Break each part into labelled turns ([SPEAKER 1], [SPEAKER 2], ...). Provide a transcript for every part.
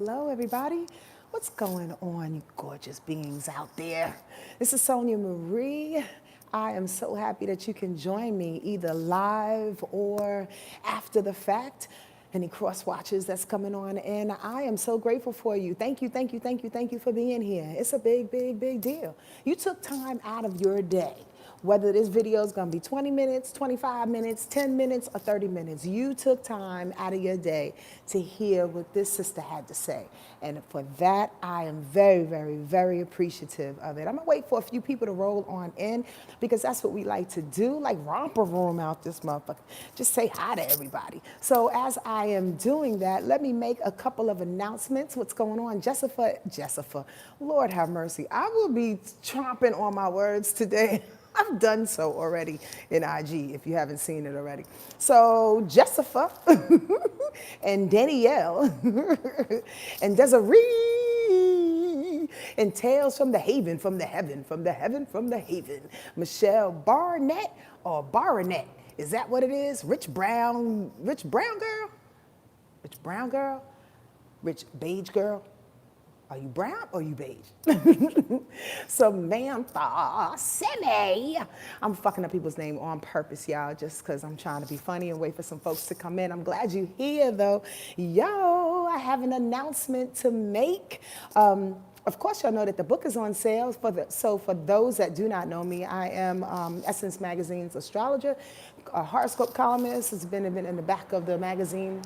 [SPEAKER 1] Hello, everybody. What's going on, you gorgeous beings out there? This is Sonia Marie. I am so happy that you can join me either live or after the fact. Any cross watches that's coming on, and I am so grateful for you. Thank you, thank you, thank you, thank you for being here. It's a big, big, big deal. You took time out of your day. Whether this video is going to be 20 minutes, 25 minutes, 10 minutes, or 30 minutes, you took time out of your day to hear what this sister had to say. And for that, I am very, very, very appreciative of it. I'm going to wait for a few people to roll on in because that's what we like to do, like romper room out this motherfucker. Just say hi to everybody. So as I am doing that, let me make a couple of announcements. What's going on? Jessica, Lord have mercy. I will be chomping on my words today. I've done so already in IG, if you haven't seen it already. So Jessica and Danielle and Desiree and Tales from the Haven, from the Heaven, from the Heaven, from the Haven. Michelle Barnett or Baronet. Is that what it is? Rich Brown girl? Rich brown girl? Rich beige girl? Are you brown or are you beige? Samantha, Semi. I'm fucking up people's name on purpose, y'all, just because I'm trying to be funny and wait for some folks to come in. I'm glad you're here, though. Yo, I have an announcement to make. Of course, y'all know that the book is on sale. So for those that do not know me, I am Essence Magazine's astrologer, a horoscope columnist. It's been in the back of the magazine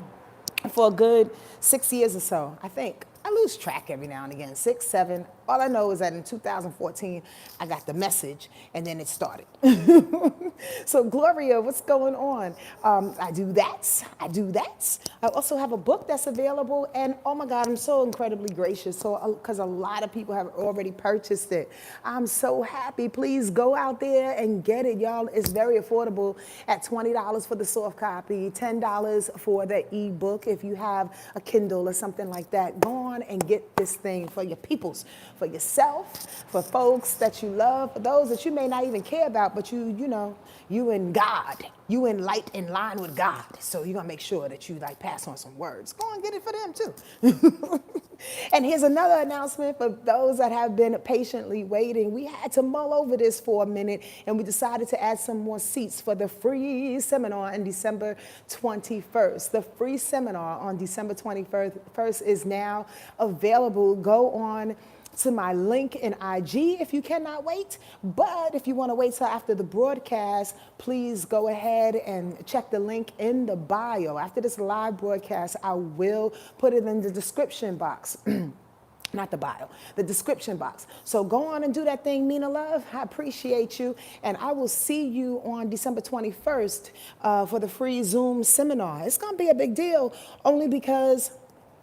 [SPEAKER 1] for a good 6 years or so, I think. I lose track every now and again, 6, 7. All I know is that in 2014, I got the message and then it started. So Gloria, what's going on? I do that. I also have a book that's available, and oh my God, I'm so incredibly gracious. So because a lot of people have already purchased it. I'm so happy. Please go out there and get it, y'all. It's very affordable at $20 for the soft copy, $10 for the ebook if you have a Kindle or something like that. Go on and get this thing for your peoples, for yourself, for folks that you love, for those that you may not even care about, but you know, you and God, you in light in line with God. So you're gonna make sure that you like pass on some words. Go and get it for them too. And here's another announcement for those that have been patiently waiting. We had to mull over this for a minute, and we decided to add some more seats for the free seminar on December 21st. The free seminar on December 21st is now available. Go on to my link in IG if you cannot wait. But if you want to wait till after the broadcast, please go ahead and check the link in the bio. After this live broadcast, I will put it in the description box. Not the bio, the description box. So go on and do that thing, Mina Love. I appreciate you. And I will see you on December 21st for the free Zoom seminar. It's going to be a big deal only because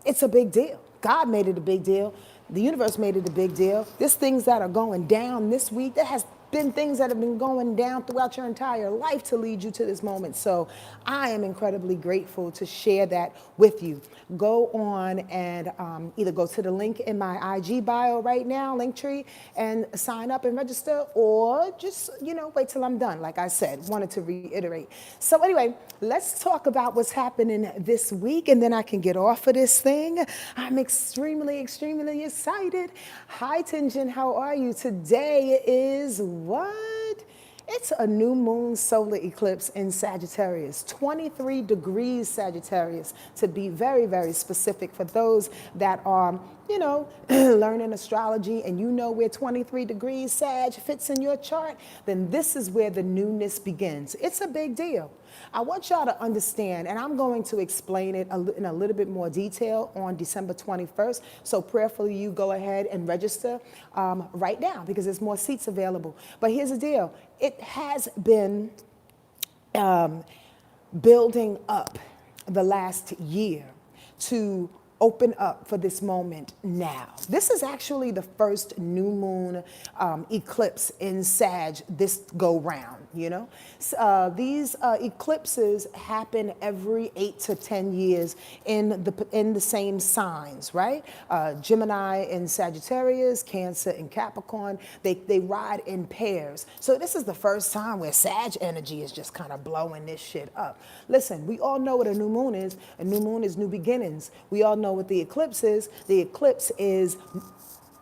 [SPEAKER 1] it's a big deal. God made it a big deal. The universe made it a big deal. There's things that are going down this week. There has been things that have been going down throughout your entire life to lead you to this moment. So I am incredibly grateful to share that with you. Go on and either go to the link in my IG bio right now, Linktree, and sign up and register, or just, you know, wait till I'm done. Like I said, wanted to reiterate. So anyway, let's talk about what's happening this week, and then I can get off of this thing. I'm extremely, extremely excited. Hi, Tinjin, how are you? Today is what? It's a new moon solar eclipse in Sagittarius, 23 degrees Sagittarius, to be very, very specific for those that are, you know, learning astrology and you know where 23 degrees Sag fits in your chart, then this is where the newness begins. It's a big deal. I want y'all to understand, and I'm going to explain it in a little bit more detail on December 21st. So prayerfully, you go ahead and register right now because there's more seats available. But here's the deal. It has been building up the last year to open up for this moment now. This is actually the first new moon eclipse in Sag this go round, you know? These eclipses happen every 8 to 10 years in the same signs, right? Gemini in Sagittarius, Cancer in Capricorn, they ride in pairs. So this is the first time where Sag energy is just kind of blowing this shit up. Listen, we all know what a new moon is. A new moon is new beginnings. We all know know what the eclipse is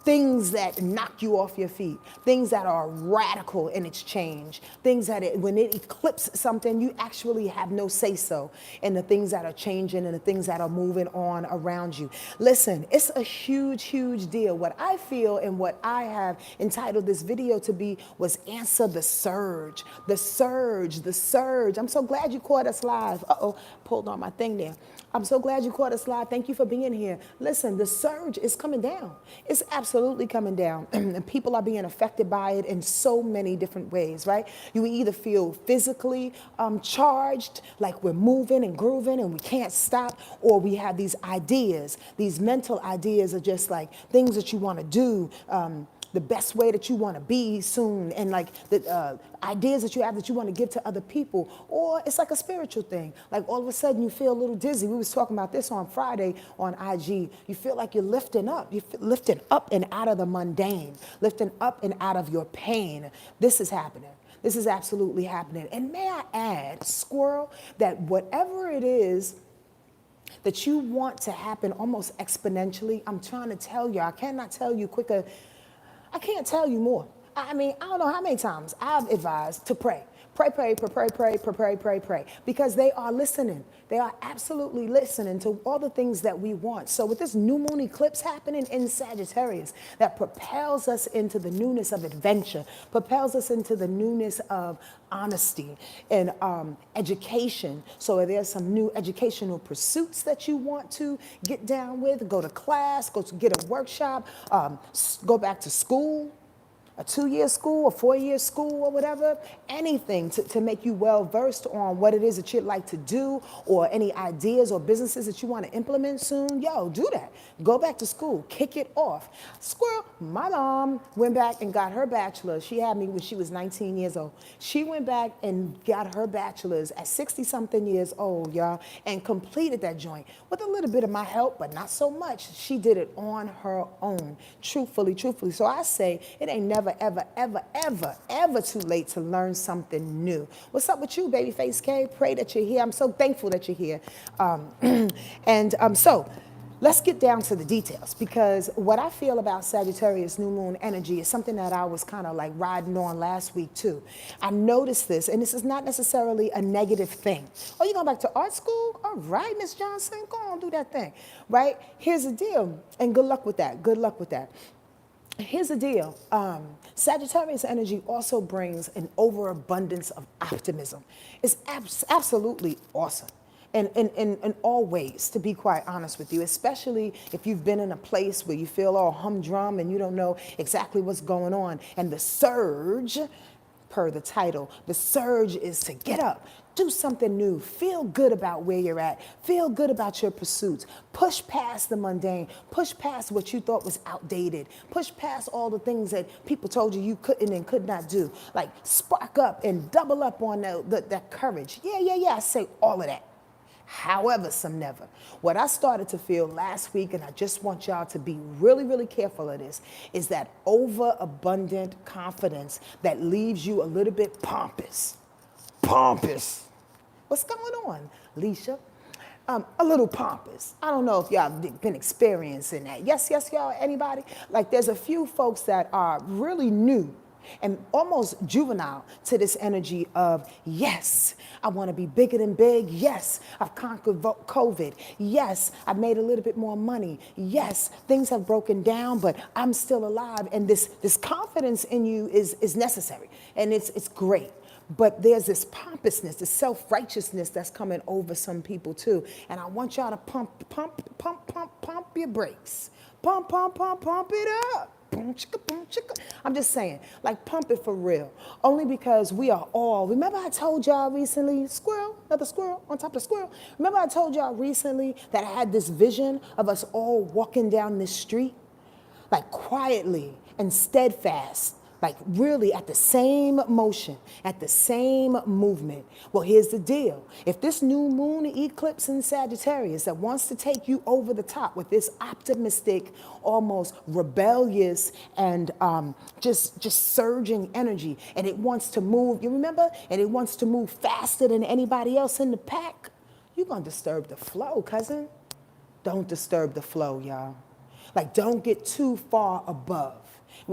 [SPEAKER 1] things that knock you off your feet, things that are radical in its change, things that when it eclipses something, you actually have no say-so in the things that are changing and the things that are moving on around you. Listen, it's a huge, huge deal. What I feel and what I have entitled this video to be was Answer the Surge. The surge, the surge. I'm so glad you caught us live. Uh-oh, pulled on my thing there. I'm so glad you caught us live. Thank you for being here. Listen, the surge is coming down. It's absolutely coming down. And people are being affected by it in so many different ways, right? You either feel physically charged, like we're moving and grooving and we can't stop, or we have these ideas, these mental ideas of just like things that you want to do, the best way that you want to be soon, and like the ideas that you have that you want to give to other people. Or it's like a spiritual thing. Like all of a sudden you feel a little dizzy. We was talking about this on Friday on IG. You feel like you're lifting up. You're lifting up and out of the mundane, lifting up and out of your pain. This is happening. This is absolutely happening. And may I add, squirrel, that whatever it is that you want to happen almost exponentially, I'm trying to tell you, I cannot tell you quicker. I can't tell you more. I mean, I don't know how many times I've advised to pray. Pray. Because they are listening. They are absolutely listening to all the things that we want. So with this new moon eclipse happening in Sagittarius, that propels us into the newness of adventure, propels us into the newness of honesty and education. So there's some new educational pursuits that you want to get down with, go to class, go to get a workshop, go back to school, a 2-year school, a 4-year school, or whatever, anything to make you well versed on what it is that you'd like to do, or any ideas or businesses that you want to implement soon. Yo, do that. Go back to school, kick it off. Squirrel, my mom went back and got her bachelor's. She had me when she was 19 years old. She went back and got her bachelor's at 60-something years old, y'all, and completed that joint with a little bit of my help, but not so much. She did it on her own, truthfully. So I say it ain't never, ever too late to learn something new. What's up with you, Babyface K? Pray that you're here. I'm so thankful that you're here. So let's get down to the details, because what I feel about Sagittarius new moon energy is something that I was kind of like riding on last week too. I noticed this, and this is not necessarily a negative thing. Oh, you going back to art school? All right, Miss Johnson, go on, do that thing, right? Here's the deal, and good luck with that. Good luck with that. Here's the deal. Sagittarius energy also brings an overabundance of optimism. It's absolutely awesome in all ways, to be quite honest with you, especially if you've been in a place where you feel all humdrum and you don't know exactly what's going on. And the surge, per the title, the surge is to get up, do something new, feel good about where you're at, feel good about your pursuits, push past the mundane, push past what you thought was outdated, push past all the things that people told you you couldn't and could not do. Like spark up and double up on that courage. Yeah, I say all of that. However, some never. What I started to feel last week, and I just want y'all to be really, really careful of this, is that overabundant confidence that leaves you a little bit pompous. What's going on, Leisha? A little pompous. I don't know if y'all been experiencing that. Yes, y'all, anybody? Like there's a few folks that are really new and almost juvenile to this energy of, yes, I want to be bigger than big. Yes, I've conquered COVID. Yes, I've made a little bit more money. Yes, things have broken down, but I'm still alive. And this confidence in you is necessary, and it's great. But there's this pompousness, this self-righteousness that's coming over some people too. And I want y'all to pump your brakes. Pump it up. Boom, chicka, boom, chicka. I'm just saying, like, pump it for real. Only because we are all, remember I told y'all recently, squirrel, another squirrel on top of the squirrel. Remember I told y'all recently that I had this vision of us all walking down this street, like quietly and steadfast, like really at the same motion, at the same movement. Well, here's the deal. If this new moon eclipse in Sagittarius that wants to take you over the top with this optimistic, almost rebellious, and just surging energy, and it wants to move, you remember? And it wants to move faster than anybody else in the pack, you're gonna disturb the flow, cousin. Don't disturb the flow, y'all. Like, don't get too far above.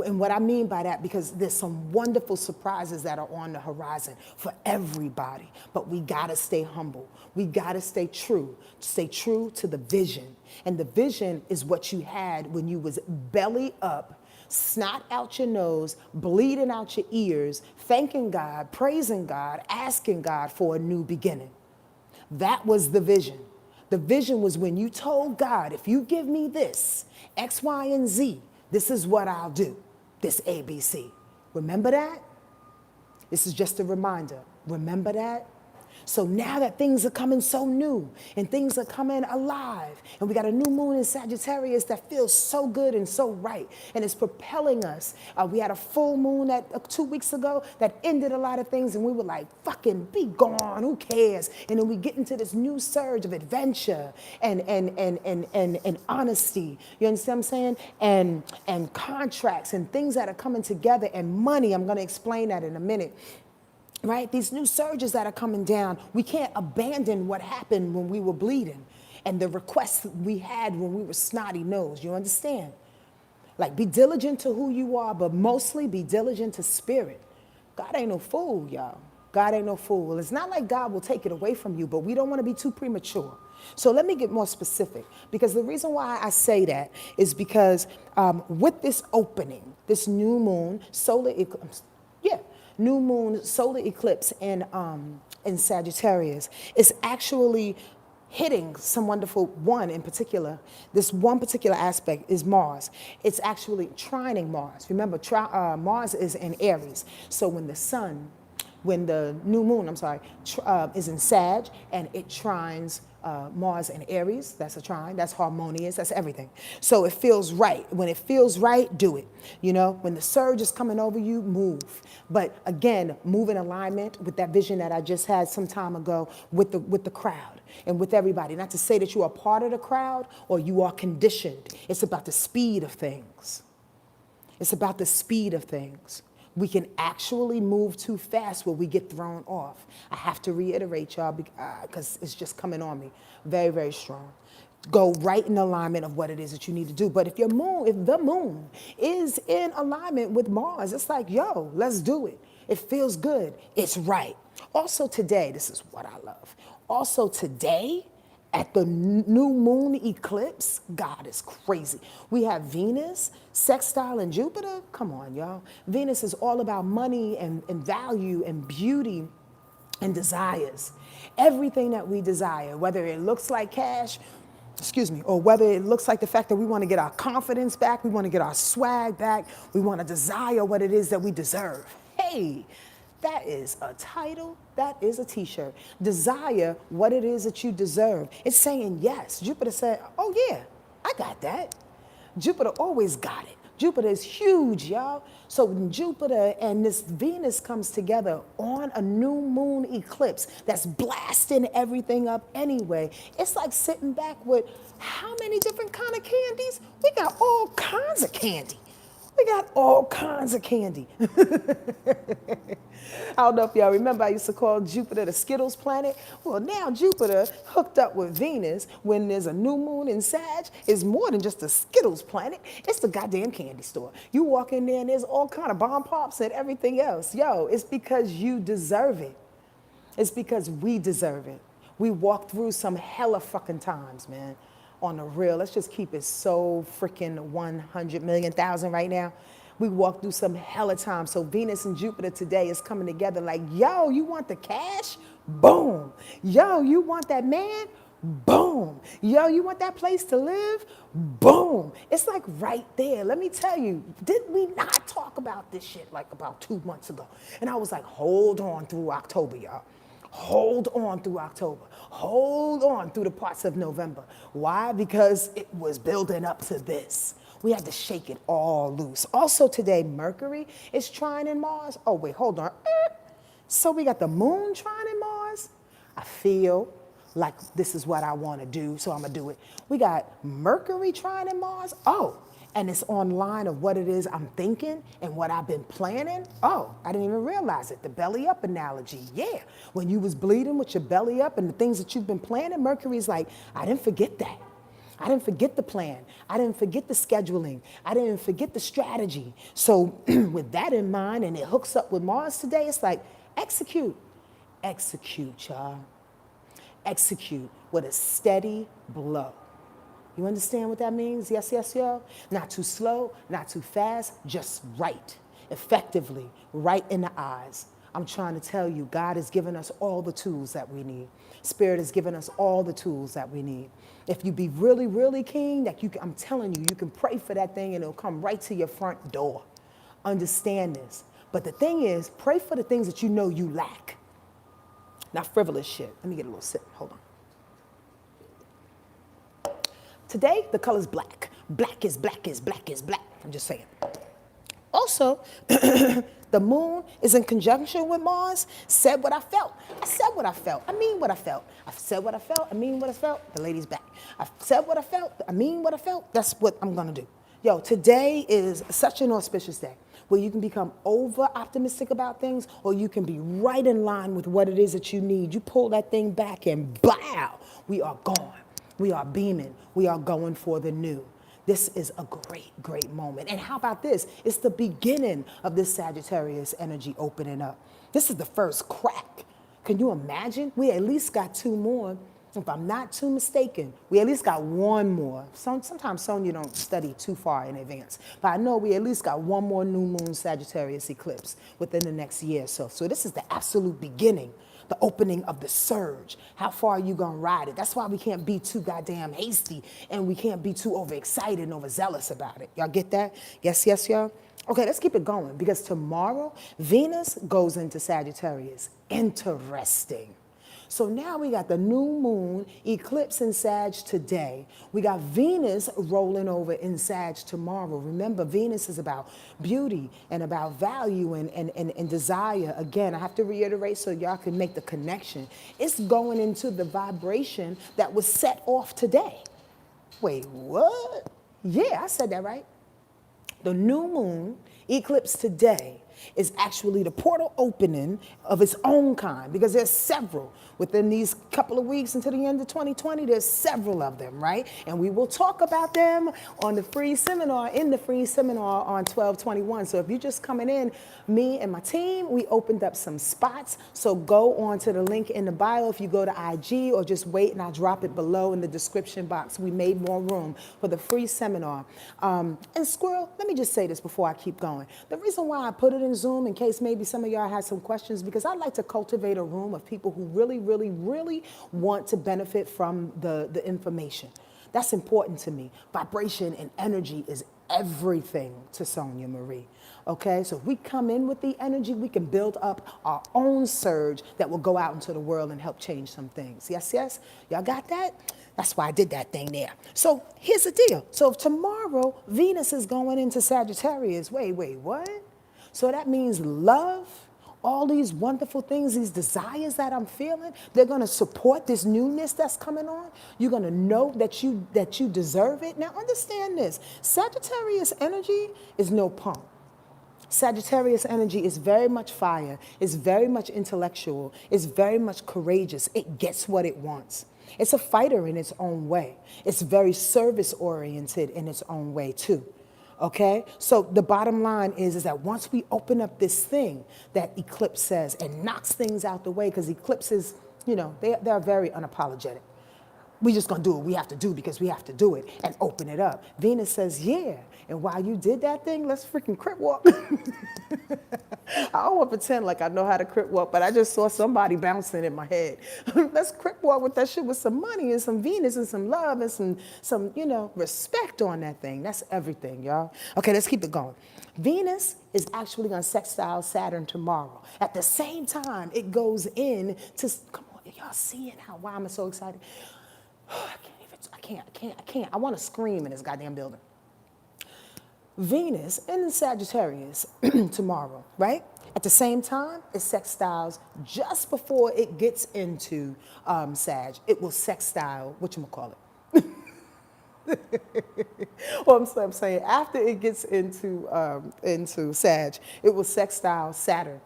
[SPEAKER 1] And what I mean by that, because there's some wonderful surprises that are on the horizon for everybody, but we gotta stay humble. We gotta stay true to the vision. And the vision is what you had when you was belly up, snot out your nose, bleeding out your ears, thanking God, praising God, asking God for a new beginning. That was the vision. The vision was when you told God, if you give me this, X, Y, and Z, this is what I'll do. This ABC. Remember that? This is just a reminder. Remember that? So now that things are coming so new and things are coming alive, and we got a new moon in Sagittarius that feels so good and so right, and it's propelling us. We had a full moon 2 weeks ago that ended a lot of things, and we were like, fucking be gone, who cares? And then we get into this new surge of adventure and honesty, you understand what I'm saying? And contracts and things that are coming together, and money. I'm going to explain that in a minute. Right? These new surges that are coming down, we can't abandon what happened when we were bleeding and the requests we had when we were snotty nosed. You understand? Like, be diligent to who you are, but mostly be diligent to spirit. God ain't no fool, y'all. God ain't no fool. It's not like God will take it away from you, but we don't want to be too premature. So let me get more specific, because the reason why I say that is because with this opening, this new moon, solar eclipse, new moon solar eclipse in Sagittarius is actually hitting some wonderful one in particular. This one particular aspect is Mars. It's actually trining Mars. Remember, Mars is in Aries. So when the new moon, is in Sag and it trines Mars in Aries, that's a trine, that's harmonious, that's everything. So it feels right. When it feels right, do it. You know, when the surge is coming over you, move. But again, move in alignment with that vision that I just had some time ago with the crowd and with everybody. Not to say that you are part of the crowd or you are conditioned. It's about the speed of things. It's about the speed of things. We can actually move too fast where we get thrown off. I have to reiterate, y'all, because it's just coming on me very, very strong. Go right in alignment of what it is that you need to do. But if the moon is in alignment with Mars, it's like, yo, let's do it. It feels good. It's right. Also today, this is what I love. Also today, at the new moon eclipse, God is crazy. We have Venus, Sextile, and Jupiter. Come on, y'all. Venus is all about money and value and beauty and desires. Everything that we desire, whether it looks like cash, or whether it looks like the fact that we want to get our confidence back, we want to get our swag back, we want to desire what it is that we deserve. Hey, that is a title. That is a t-shirt. Desire what it is that you deserve. It's saying yes. Jupiter said, oh yeah, I got that. Jupiter always got it. Jupiter is huge, y'all. So when Jupiter and this Venus comes together on a new moon eclipse that's blasting everything up anyway, it's like sitting back with how many different kind of candies? We got all kinds of candy. We got all kinds of candy. I don't know if y'all remember, I used to call Jupiter the Skittles planet. Well, now Jupiter hooked up with Venus when there's a new moon in Sag is more than just a Skittles planet. It's the goddamn candy store. You walk in there and there's all kind of bomb pops and everything else. Yo, it's because you deserve it. It's because we deserve it. We walked through some hella fucking times, man. On the real, let's just keep it so freaking 100 million thousand right now. We walked through some hella time. So Venus and Jupiter today is coming together like, yo, you want the cash? Boom. Yo, you want that man? Boom. Yo, you want that place to live? Boom. It's like right there. Let me tell you, did we not talk about this shit like about 2 months ago? And I was like, hold on through October, y'all. Hold on through October. Hold on through the parts of November. Why? Because it was building up to this. We had to shake it all loose. Also today, Mercury is trining Mars. Oh, wait, hold on. So we got the moon trining Mars. I feel like this is what I want to do, so I'm going to do it. We got Mercury trining Mars. Oh, and it's on line of what it is I'm thinking and what I've been planning. Oh, I didn't even realize it. The belly up analogy. Yeah. When you was bleeding with your belly up and the things that you've been planning, Mercury's like, I didn't forget that. I didn't forget the plan. I didn't forget the scheduling. I didn't forget the strategy. So with that in mind, and it hooks up with Mars today, it's like execute. Execute, y'all. Execute with a steady blow. You understand what that means? Yes, yes, y'all? Not too slow, not too fast, just right. Effectively, right in the eyes. I'm trying to tell you, God has given us all the tools that we need. Spirit has given us all the tools that we need. If you be really, really keen, that I'm telling you, you can pray for that thing and it'll come right to your front door. Understand this. But the thing is, pray for the things that you know you lack. Not frivolous shit. Let me get a little sip. Hold on. Today, the color's black. Black is black is black is black. I'm just saying. Also, the moon is in conjunction with Mars. Said what I felt. I said what I felt. I mean what I felt. I said what I felt. I mean what I felt. The lady's back. I said what I felt. I mean what I felt. That's what I'm going to do. Yo, today is such an auspicious day where you can become over optimistic about things, or you can be right in line with what it is that you need. You pull that thing back and blow, we are gone. We are beaming. We are going for the new. This is a great, great moment. And how about this? It's the beginning of this Sagittarius energy opening up. This is the first crack. Can you imagine? We at least got 2 more. If I'm not too mistaken, we at least got 1 more. Sometimes, Sonia, don't study too far in advance. But I know we at least got 1 more new moon Sagittarius eclipse within the next year or so. So this is the absolute beginning, the opening of the surge. How far are you gonna ride it? That's why we can't be too goddamn hasty, and we can't be too overexcited and overzealous about it. Y'all get that? Yes, yes, y'all? Okay, let's keep it going, because tomorrow, Venus goes into Sagittarius. Interesting. So now we got the new moon eclipse in Sag today. We got Venus rolling over in Sag tomorrow. Remember, Venus is about beauty and about value and desire. Again, I have to reiterate so y'all can make the connection. It's going into the vibration that was set off today. Wait, what? Yeah, I said that right. The new moon eclipse today is actually the portal opening of its own kind, because there's several within these couple of weeks until the end of 2020. There's several of them, right? And we will talk about them on the free seminar, on 12/21. So if you're just coming in, me and my team, we opened up some spots. So go on to the link in the bio if you go to IG, or just wait and I'll drop it below in the description box. We made more room for the free seminar. And Squirrel, let me just say this before I keep going. The reason why I put it in Zoom, in case maybe some of y'all had some questions, because I like to cultivate a room of people who really, really, really want to benefit from the information. That's important to me. Vibration and energy is everything to Sonia Marie. Okay, so if we come in with the energy, we can build up our own surge that will go out into the world and help change some things. Yes, yes? Y'all got that? That's why I did that thing there. So here's the deal. So if tomorrow Venus is going into Sagittarius, wait, what? So that means love, all these wonderful things, these desires that I'm feeling, they're going to support this newness that's coming on. You're going to know that you deserve it. Now understand this. Sagittarius energy is no punk. Sagittarius energy is very much fire, is very much intellectual, is very much courageous. It gets what it wants. It's a fighter in its own way. It's very service-oriented in its own way, too. Okay? So the bottom line is that once we open up this thing that eclipse says and knocks things out the way, because eclipses, you know, they're very unapologetic. We just gonna do what we have to do because we have to do it and open it up. Venus says, yeah. And while you did that thing, let's freaking crip walk. I don't want to pretend like I know how to crip walk, but I just saw somebody bouncing in my head. Let's crip walk with that shit with some money and some Venus and some love and some, you know, respect on that thing. That's everything, y'all. Okay, let's keep it going. Venus is actually going to sextile Saturn tomorrow. At the same time, it goes in to, come on, y'all seeing why I'm so excited? I can't. I want to scream in this goddamn building. Venus in Sagittarius tomorrow, right? At the same time, it sextiles just before it gets into Sag. It will sextile, whatchamacallit. Well, I'm saying after it gets into Sag, it will sextile Saturn.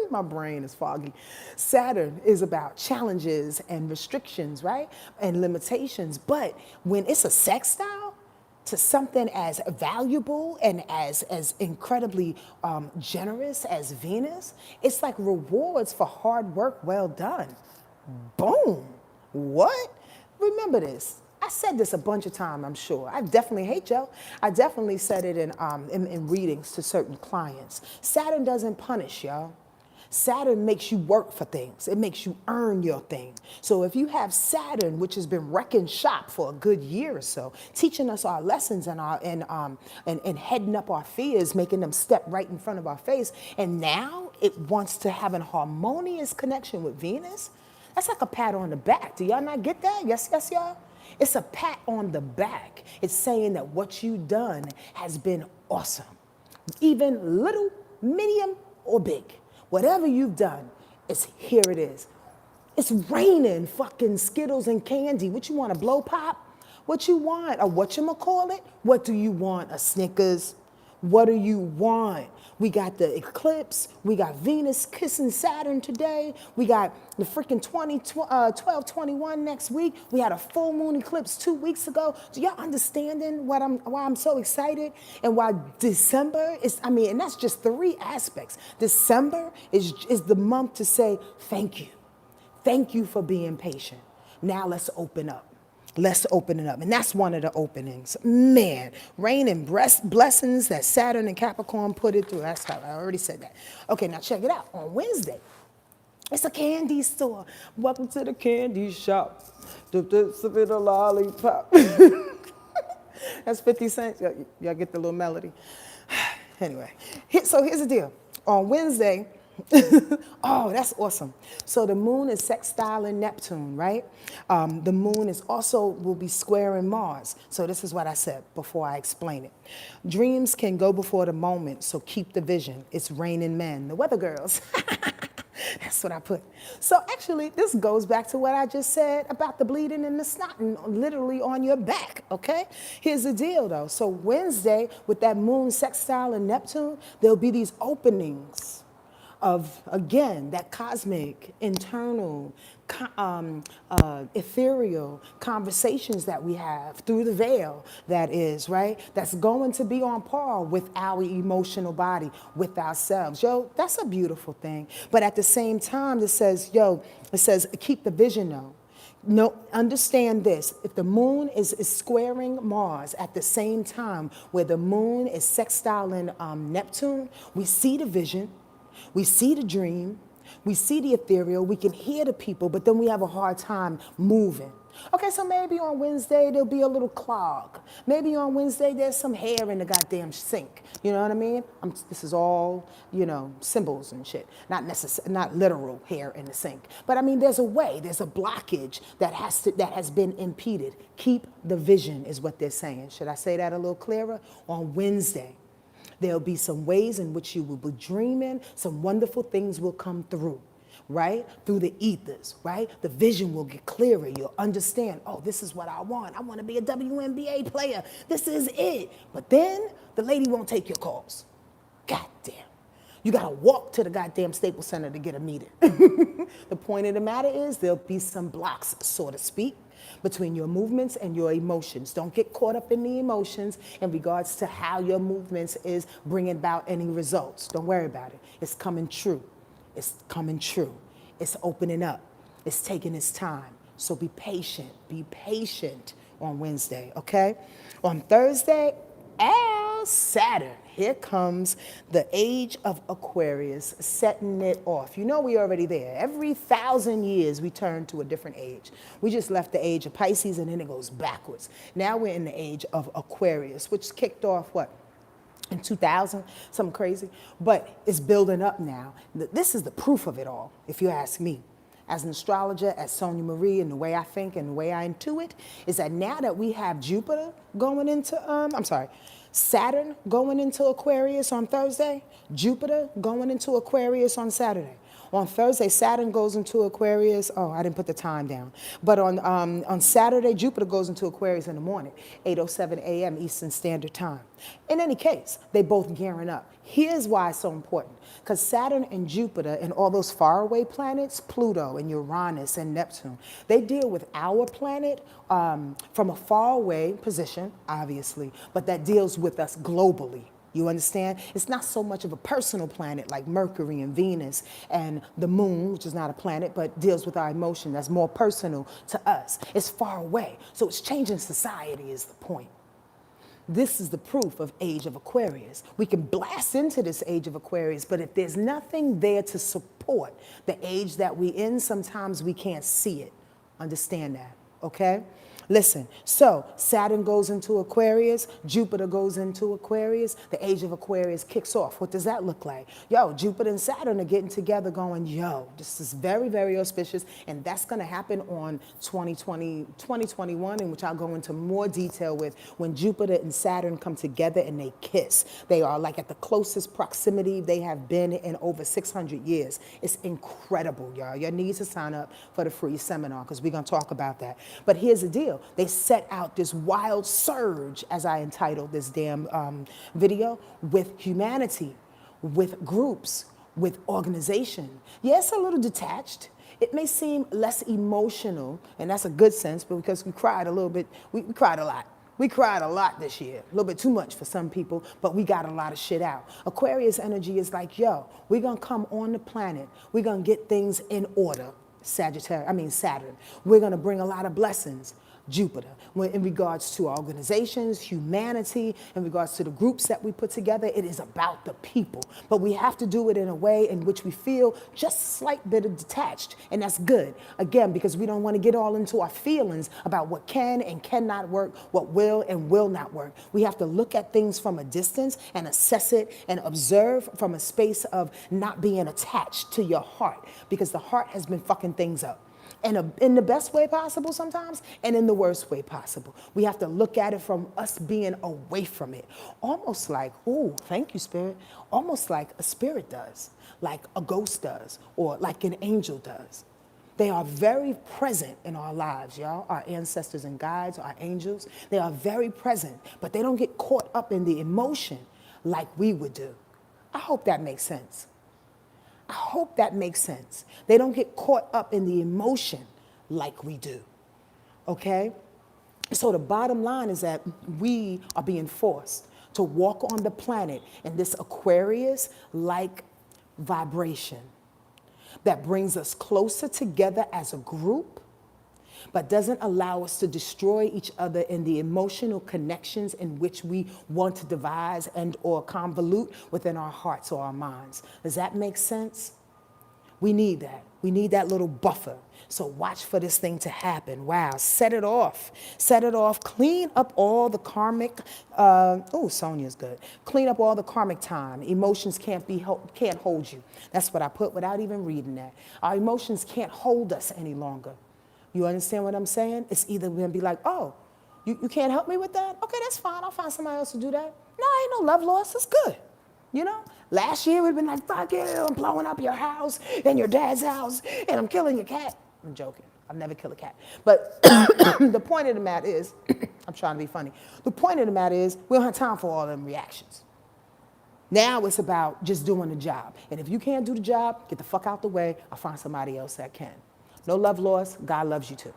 [SPEAKER 1] My brain is foggy. Saturn is about challenges and restrictions, right? And limitations. But when it's a sextile to something as valuable and as incredibly generous as Venus, it's like rewards for hard work well done. Boom. What? Remember this. I said this a bunch of times, I'm sure. I definitely hate y'all. I definitely said it in readings to certain clients. Saturn doesn't punish y'all. Saturn makes you work for things. It makes you earn your thing. So if you have Saturn, which has been wrecking shop for a good year or so, teaching us our lessons and heading up our fears, making them step right in front of our face, and now it wants to have an harmonious connection with Venus, that's like a pat on the back. Do y'all not get that? Yes, yes, y'all? It's a pat on the back. It's saying that what you've done has been awesome. Even little, medium, or big. Whatever you've done, here it is. It's raining fucking Skittles and candy. What you want, a blow pop? What you want, a whatchamacallit? What do you want, a Snickers? What do you want? We got the eclipse. We got Venus kissing Saturn today. We got the freaking 12/21 next week. We had a full moon eclipse 2 weeks ago. Do y'all understanding why I'm so excited? And why December is, and that's just 3 aspects. December is the month to say thank you. Thank you for being patient. Now let's open up. Let's open it up. And that's one of the openings. Man, rain and blessings that Saturn and Capricorn put it through. That's how I already said that. Okay, now check it out. On Wednesday, it's a candy store. Welcome to the candy shop. This a bit of lollipop. That's 50 cents. Y'all get the little melody. Anyway, so here's the deal. On Wednesday, oh, that's awesome. So the moon is sextile in Neptune, right? The moon will be squaring Mars. So this is what I said before I explain it. Dreams can go before the moment, so keep the vision. It's raining men, the weather girls. That's what I put. So actually, this goes back to what I just said about the bleeding and the snotting literally on your back, okay? Here's the deal, though. So Wednesday, with that moon sextile in Neptune, there'll be these openings of, again, that cosmic, internal, ethereal conversations that we have through the veil, that is, right? That's going to be on par with our emotional body, with ourselves. Yo, that's a beautiful thing. But at the same time, it says, keep the vision, though. No, understand this. If the moon is squaring Mars at the same time where the moon is sextile in Neptune, we see the vision. We see the dream, we see the ethereal, we can hear the people, but then we have a hard time moving. Okay, so maybe on Wednesday there'll be a little clog. Maybe on Wednesday there's some hair in the goddamn sink. You know what I mean? This is all, symbols and shit. Not literal hair in the sink. But there's a way, there's a blockage that has been impeded. Keep the vision is what they're saying. Should I say that a little clearer? On Wednesday, there'll be some ways in which you will be dreaming. Some wonderful things will come through, right? Through the ethers, right? The vision will get clearer. You'll understand, oh, this is what I want. I want to be a WNBA player. This is it. But then the lady won't take your calls. Goddamn. You got to walk to the goddamn Staples Center to get a meeting. The point of the matter is there'll be some blocks, so to speak, between your movements and your emotions. Don't get caught up in the emotions in regards to how your movements is bringing about any results. Don't worry about it. It's coming true. It's coming true. It's opening up. It's taking its time. So be patient. Be patient on Wednesday, okay? On Thursday, Saturn. Here comes the age of Aquarius, setting it off. We're already there. Every 1,000 years, we turn to a different age. We just left the age of Pisces, and then it goes backwards. Now we're in the age of Aquarius, which kicked off, in 2000, something crazy. But it's building up now. This is the proof of it all, if you ask me. As an astrologer, as Sonia Marie, and the way I think and the way I intuit, is that now that we have Jupiter going into, Saturn going into Aquarius on Thursday, Jupiter going into Aquarius on Saturday. On Thursday, Saturn goes into Aquarius. Oh, I didn't put the time down. But on Saturday, Jupiter goes into Aquarius in the morning, 8:07 a.m. Eastern Standard Time. In any case, they both gearing up. Here's why it's so important. Because Saturn and Jupiter and all those faraway planets, Pluto and Uranus and Neptune, they deal with our planet from a faraway position, obviously, but that deals with us globally. You understand? It's not so much of a personal planet like Mercury and Venus and the moon, which is not a planet, but deals with our emotion. That's more personal to us. It's far away. So it's changing society is the point. This is the proof of age of Aquarius. We can blast into this age of Aquarius, but if there's nothing there to support the age that we in, sometimes we can't see it. Understand that, okay? Listen, so Saturn goes into Aquarius, Jupiter goes into Aquarius, the age of Aquarius kicks off. What does that look like? Yo, Jupiter and Saturn are getting together going, yo, this is very, very auspicious, and that's going to happen on 2021, in which I'll go into more detail with when Jupiter and Saturn come together and they kiss. They are like at the closest proximity they have been in over 600 years. It's incredible, y'all. You need to sign up for the free seminar because we're going to talk about that. But here's the deal. They set out this wild surge, as I entitled this damn video, with humanity, with groups, with organization. Yes, a little detached. It may seem less emotional, and that's a good sense, but because we cried a little bit, we cried a lot. We cried a lot this year, a little bit too much for some people, but we got a lot of shit out. Aquarius energy is like, yo, we're gonna come on the planet. We're gonna get things in order. Saturn. We're gonna bring a lot of blessings. Jupiter, in regards to our organizations, humanity, in regards to the groups that we put together, it is about the people. But we have to do it in a way in which we feel just a slight bit of detached, and that's good. Again, because we don't want to get all into our feelings about what can and cannot work, what will and will not work. We have to look at things from a distance and assess it and observe from a space of not being attached to your heart, because the heart has been fucking things up. And in the best way possible sometimes, and in the worst way possible. We have to look at it from us being away from it. Almost like, ooh, thank you, Spirit. Almost like a spirit does, like a ghost does, or like an angel does. They are very present in our lives, y'all. Our ancestors and guides, our angels, they are very present, but they don't get caught up in the emotion like we would do. I hope that makes sense. I hope that makes sense. They don't get caught up in the emotion like we do, okay? So the bottom line is that we are being forced to walk on the planet in this Aquarius-like vibration that brings us closer together as a group, but doesn't allow us to destroy each other in the emotional connections in which we want to devise and or convolute within our hearts or our minds. Does that make sense? We need that. We need that little buffer. So watch for this thing to happen. Wow, set it off. Set it off. Clean up all the karmic, Sonia's good. Clean up all the karmic time. Emotions can't hold you. That's what I put without even reading that. Our emotions can't hold us any longer. You understand what I'm saying? It's either we're going to be like, oh, you can't help me with that? Okay, that's fine. I'll find somebody else to do that. No, ain't no love loss. It's good. You know? Last year, we'd been like, fuck you. I'm blowing up your house and your dad's house, and I'm killing your cat. I'm joking. I've never killed a cat. But the point of the matter is, I'm trying to be funny. The point of the matter is, we don't have time for all them reactions. Now it's about just doing the job. And if you can't do the job, get the fuck out the way. I'll find somebody else that can. No love lost. God loves you too.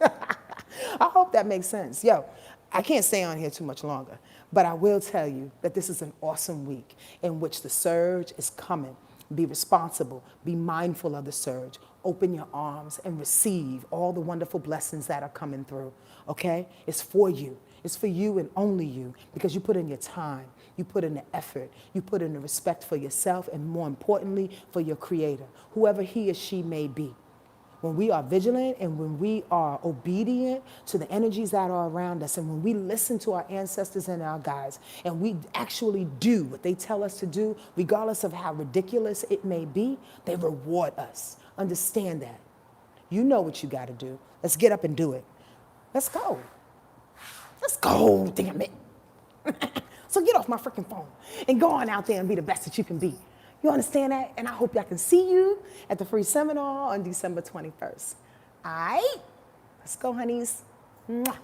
[SPEAKER 1] I hope that makes sense. Yo, I can't stay on here too much longer, but I will tell you that this is an awesome week in which the surge is coming. Be responsible. Be mindful of the surge. Open your arms and receive all the wonderful blessings that are coming through, okay? It's for you. It's for you and only you, because you put in your time, you put in the effort, you put in the respect for yourself, and more importantly, for your creator, whoever he or she may be. When we are vigilant and when we are obedient to the energies that are around us, and when we listen to our ancestors and our guides, and we actually do what they tell us to do, regardless of how ridiculous it may be, they reward us. Understand that. You know what you got to do. Let's get up and do it. Let's go. Let's go, damn it. So get off my freaking phone and go on out there and be the best that you can be. You understand that? And I hope I can see you at the free seminar on December 21st. All right? Let's go, honeys. Mwah.